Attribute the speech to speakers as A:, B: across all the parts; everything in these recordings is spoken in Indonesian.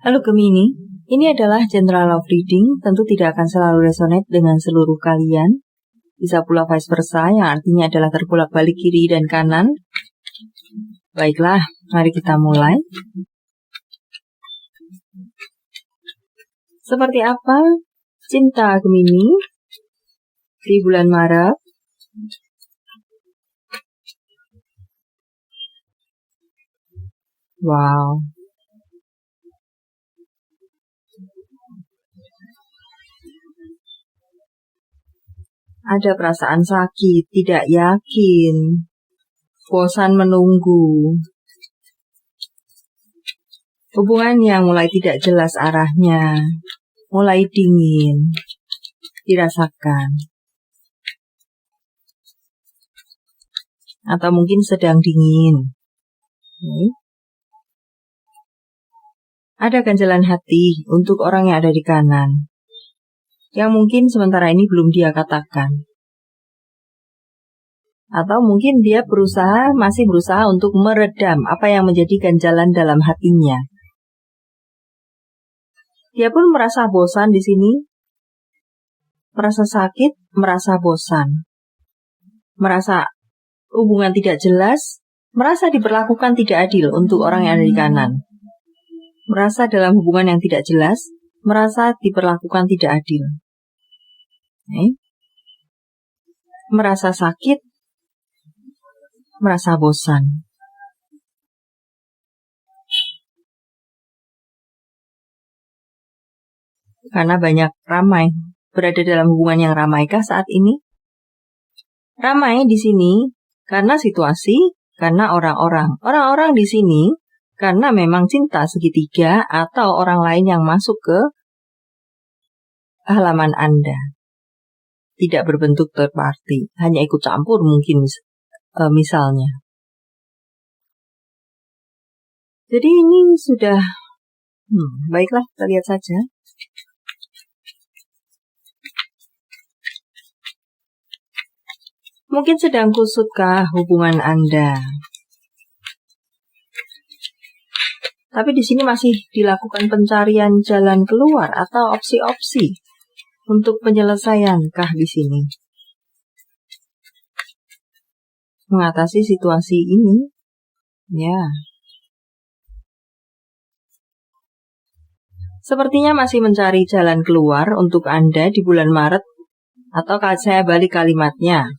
A: Halo Gemini, ini adalah general love reading, tentu tidak akan selalu resonate dengan seluruh kalian. Bisa pula vice versa, yang artinya adalah terbolak-balik kiri dan kanan. Baiklah, mari kita mulai. Seperti apa cinta Gemini di bulan Maret? Wow. Ada perasaan sakit, tidak yakin, bosan menunggu. Hubungan yang mulai tidak jelas arahnya, mulai dingin, dirasakan. Atau mungkin sedang dingin. Ada ganjalan hati untuk orang yang ada di kanan, yang mungkin sementara ini belum dia katakan. Atau mungkin dia masih berusaha untuk meredam apa yang menjadi ganjalan dalam hatinya. Dia pun merasa bosan di sini, merasa sakit, merasa bosan, merasa hubungan tidak jelas, merasa diperlakukan tidak adil untuk orang yang ada di kanan. Merasa dalam hubungan yang tidak jelas, merasa diperlakukan tidak adil. Merasa sakit, merasa bosan. Karena banyak ramai, berada dalam hubungan yang ramaikah saat ini? Ramai di sini karena situasi, karena orang-orang. Orang-orang di sini karena memang cinta segitiga atau orang lain yang masuk ke halaman Anda. Tidak berbentuk third party, hanya ikut campur mungkin misalnya. Jadi ini sudah, baiklah kita lihat saja. Mungkin sedang kusutkah hubungan Anda? Tapi di sini masih dilakukan pencarian jalan keluar atau opsi-opsi untuk penyelesaiankah di sini? Mengatasi situasi ini, ya. Sepertinya masih mencari jalan keluar untuk Anda di bulan Maret, atau saya balik kalimatnya.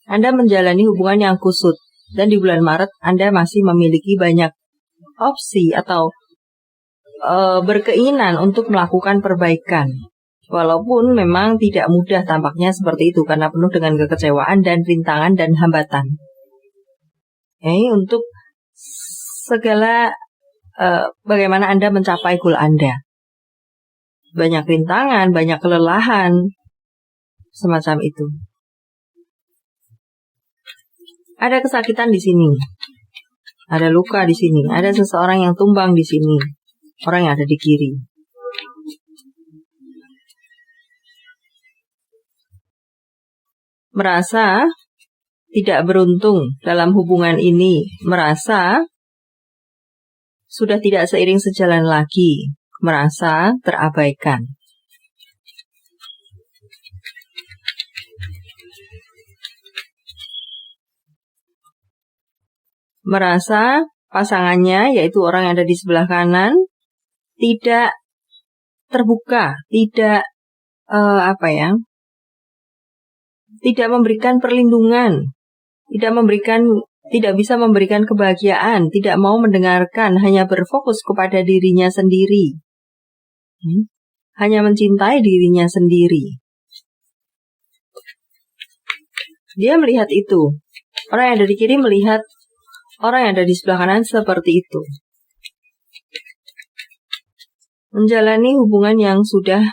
A: Anda menjalani hubungan yang kusut, dan di bulan Maret Anda masih memiliki banyak opsi atau berkeinginan untuk melakukan perbaikan. Walaupun memang tidak mudah tampaknya seperti itu karena penuh dengan kekecewaan dan rintangan dan hambatan. Untuk segala bagaimana Anda mencapai goal Anda. Banyak rintangan, banyak kelelahan, semacam itu. Ada kesakitan di sini. Ada luka di sini. Ada seseorang yang tumbang di sini. Orang yang ada di kiri. Merasa tidak beruntung dalam hubungan ini, merasa sudah tidak seiring sejalan lagi, merasa terabaikan. Merasa pasangannya, yaitu orang yang ada di sebelah kanan, tidak terbuka, tidak tidak memberikan perlindungan, tidak bisa memberikan kebahagiaan, tidak mau mendengarkan, hanya berfokus kepada dirinya sendiri. Hanya mencintai dirinya sendiri. Dia melihat itu. Orang yang ada di kiri melihat orang yang ada di sebelah kanan seperti itu. Menjalani hubungan yang sudah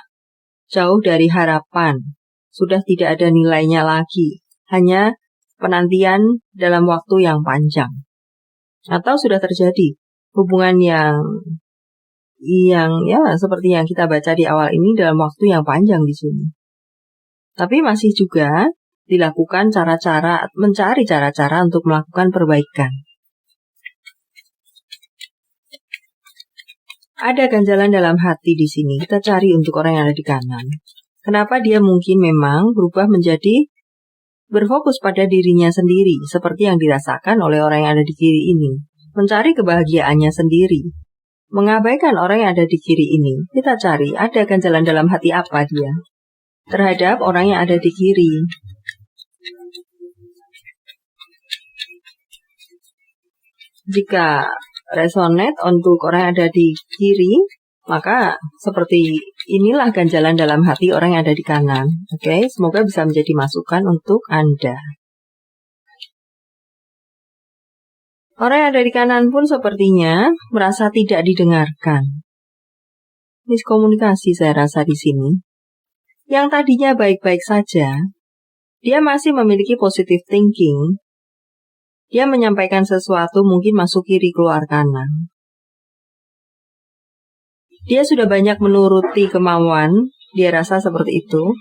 A: jauh dari harapan. Sudah tidak ada nilainya lagi, hanya penantian dalam waktu yang panjang. Atau sudah terjadi hubungan yang ya seperti yang kita baca di awal ini dalam waktu yang panjang di sini. Tapi masih juga dilakukan mencari cara-cara untuk melakukan perbaikan. Ada ganjalan dalam hati di sini. Kita cari untuk orang yang ada di kanan. Kenapa dia mungkin memang berubah menjadi berfokus pada dirinya sendiri, seperti yang dirasakan oleh orang yang ada di kiri ini. Mencari kebahagiaannya sendiri. Mengabaikan orang yang ada di kiri ini. Kita cari, ada ganjalan dalam hati apa dia terhadap orang yang ada di kiri. Jika resonate untuk orang yang ada di kiri, maka seperti inilah ganjalan dalam hati orang yang ada di kanan. Oke, semoga bisa menjadi masukan untuk Anda. Orang yang ada di kanan pun sepertinya merasa tidak didengarkan. Miskomunikasi saya rasa di sini. Yang tadinya baik-baik saja, dia masih memiliki positive thinking. Dia menyampaikan sesuatu mungkin masuk kiri keluar kanan. Dia sudah banyak menuruti kemauan, dia rasa seperti itu.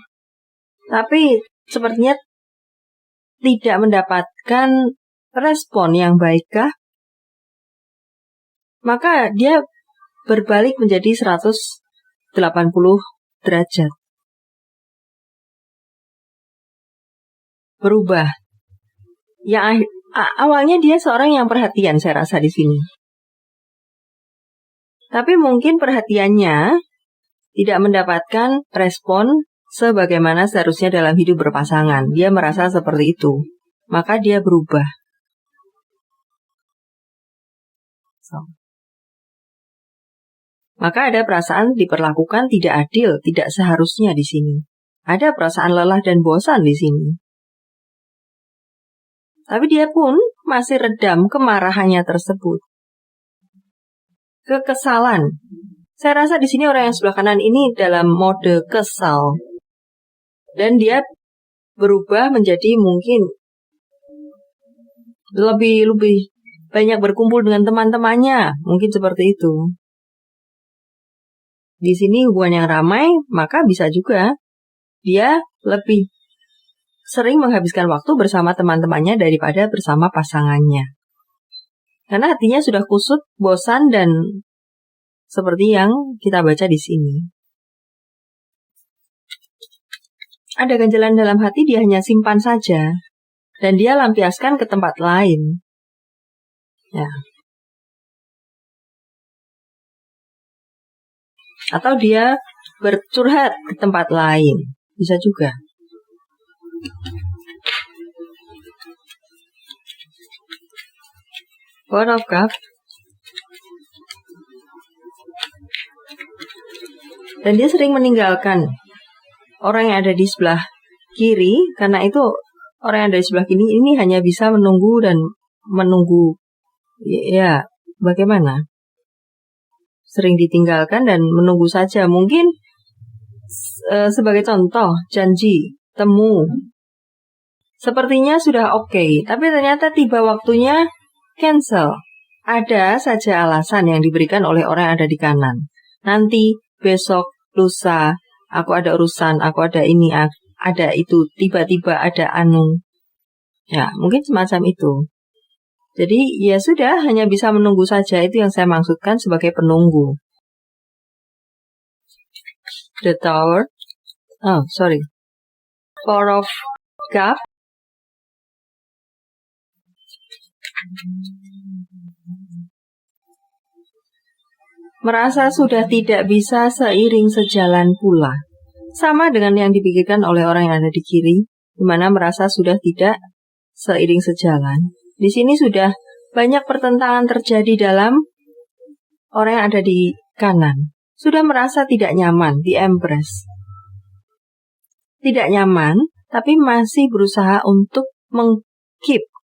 A: Tapi sepertinya tidak mendapatkan respon yang baikkah? Maka dia berbalik menjadi 180 derajat. Berubah. Yang awalnya dia seorang yang perhatian, saya rasa di sini. Tapi mungkin perhatiannya tidak mendapatkan respon sebagaimana seharusnya dalam hidup berpasangan. Dia merasa seperti itu. Maka dia berubah. Maka ada perasaan diperlakukan tidak adil, tidak seharusnya di sini. Ada perasaan lelah dan bosan di sini. Tapi dia pun masih redam kemarahannya tersebut. Kekesalan. Saya rasa di sini orang yang sebelah kanan ini dalam mode kesal. Dan dia berubah menjadi mungkin lebih banyak berkumpul dengan teman-temannya. Mungkin seperti itu. Di sini hubungan yang ramai, maka bisa juga dia lebih sering menghabiskan waktu bersama teman-temannya daripada bersama pasangannya. Karena hatinya sudah kusut, bosan, dan seperti yang kita baca di sini. Ada ganjalan dalam hati, dia hanya simpan saja. Dan dia lampiaskan ke tempat lain. Ya. Atau dia bercurhat ke tempat lain. Bisa juga. Four of Cups. Dan dia sering meninggalkan orang yang ada di sebelah kiri, karena itu orang yang ada di sebelah kiri ini hanya bisa menunggu dan menunggu. Ya, bagaimana? Sering ditinggalkan dan menunggu saja. Mungkin sebagai contoh, janji, temu. Sepertinya sudah oke, tapi ternyata tiba waktunya cancel. Ada saja alasan yang diberikan oleh orang yang ada di kanan. Nanti, besok, lusa, aku ada urusan, aku ada ini, ada itu, tiba-tiba ada anu. Ya, mungkin semacam itu. Jadi, ya sudah, hanya bisa menunggu saja. Itu yang saya maksudkan sebagai penunggu. The Tower. Oh, sorry. Four of Cups. Merasa sudah tidak bisa seiring sejalan pula. Sama dengan yang dipikirkan oleh orang yang ada di kiri, di mana merasa sudah tidak seiring sejalan. Di sini sudah banyak pertentangan terjadi dalam orang yang ada di kanan. Sudah merasa tidak nyaman di Empress. Tidak nyaman, tapi masih berusaha untuk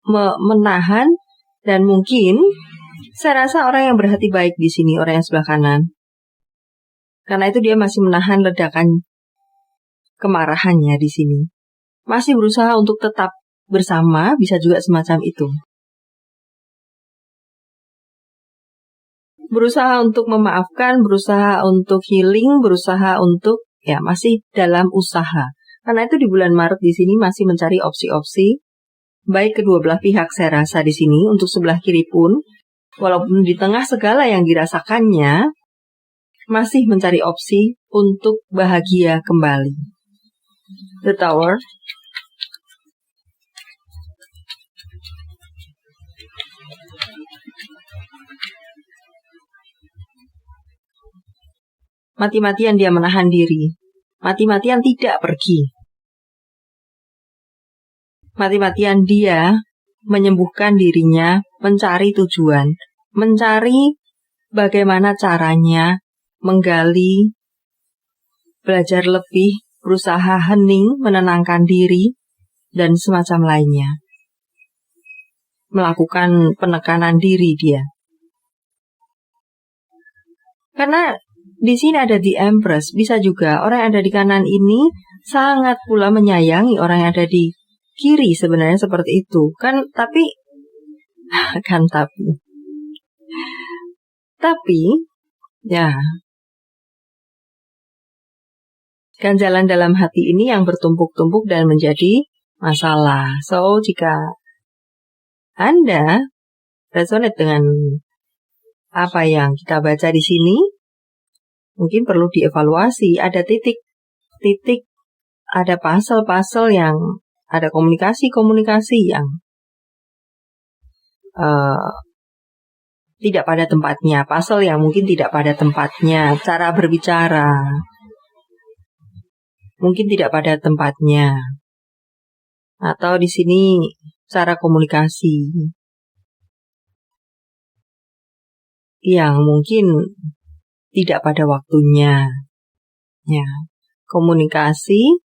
A: menahan, dan mungkin saya rasa orang yang berhati baik di sini, orang yang sebelah kanan. Karena itu dia masih menahan ledakan kemarahannya di sini. Masih berusaha untuk tetap bersama, bisa juga semacam itu. Berusaha untuk memaafkan, berusaha untuk healing, berusaha untuk, ya masih dalam usaha. Karena itu di bulan Maret di sini masih mencari opsi-opsi, baik kedua belah pihak saya rasa di sini, untuk sebelah kiri pun, walaupun di tengah segala yang dirasakannya, masih mencari opsi untuk bahagia kembali. The Tower. Mati-matian dia menahan diri. Mati-matian tidak pergi. Mati-matian dia menyembuhkan dirinya, mencari tujuan, mencari bagaimana caranya, menggali, belajar lebih, berusaha hening, menenangkan diri, dan semacam lainnya. Melakukan penekanan diri dia. Karena di sini ada The Empress, bisa juga orang yang ada di kanan ini sangat pula menyayangi orang yang ada di kiri, sebenarnya seperti itu. Tapi ya, ganjalan dalam hati ini yang bertumpuk-tumpuk dan menjadi masalah. So, jika Anda resonate dengan apa yang kita baca di sini, mungkin perlu dievaluasi. Ada titik, ada puzzle yang, ada komunikasi yang tidak pada tempatnya, puzzle yang mungkin tidak pada tempatnya, cara berbicara mungkin tidak pada tempatnya, atau di sini cara komunikasi yang mungkin tidak pada waktunya. Ya, komunikasi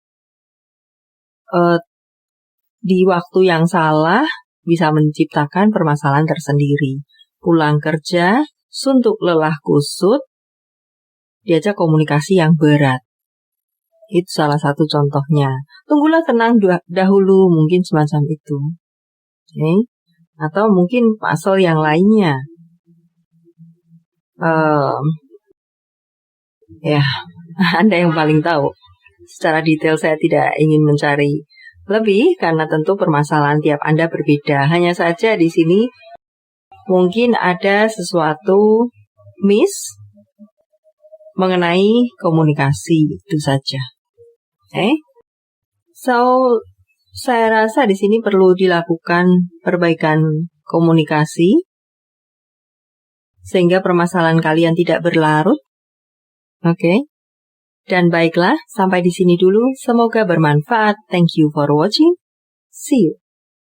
A: di waktu yang salah bisa menciptakan permasalahan tersendiri. Pulang kerja, suntuk lelah kusut, diajak komunikasi yang berat. Itu salah satu contohnya. Tunggulah tenang dahulu, mungkin semacam itu. Okay? Atau mungkin pasal yang lainnya. Ya, Anda yang paling tahu. Secara detail saya tidak ingin mencari lebih, karena tentu permasalahan tiap Anda berbeda. Hanya saja di sini mungkin ada sesuatu miss mengenai komunikasi, itu saja. So, saya rasa di sini perlu dilakukan perbaikan komunikasi sehingga permasalahan kalian tidak berlarut. Oke. Dan baiklah, sampai di sini dulu. Semoga bermanfaat. Thank you for watching. See you.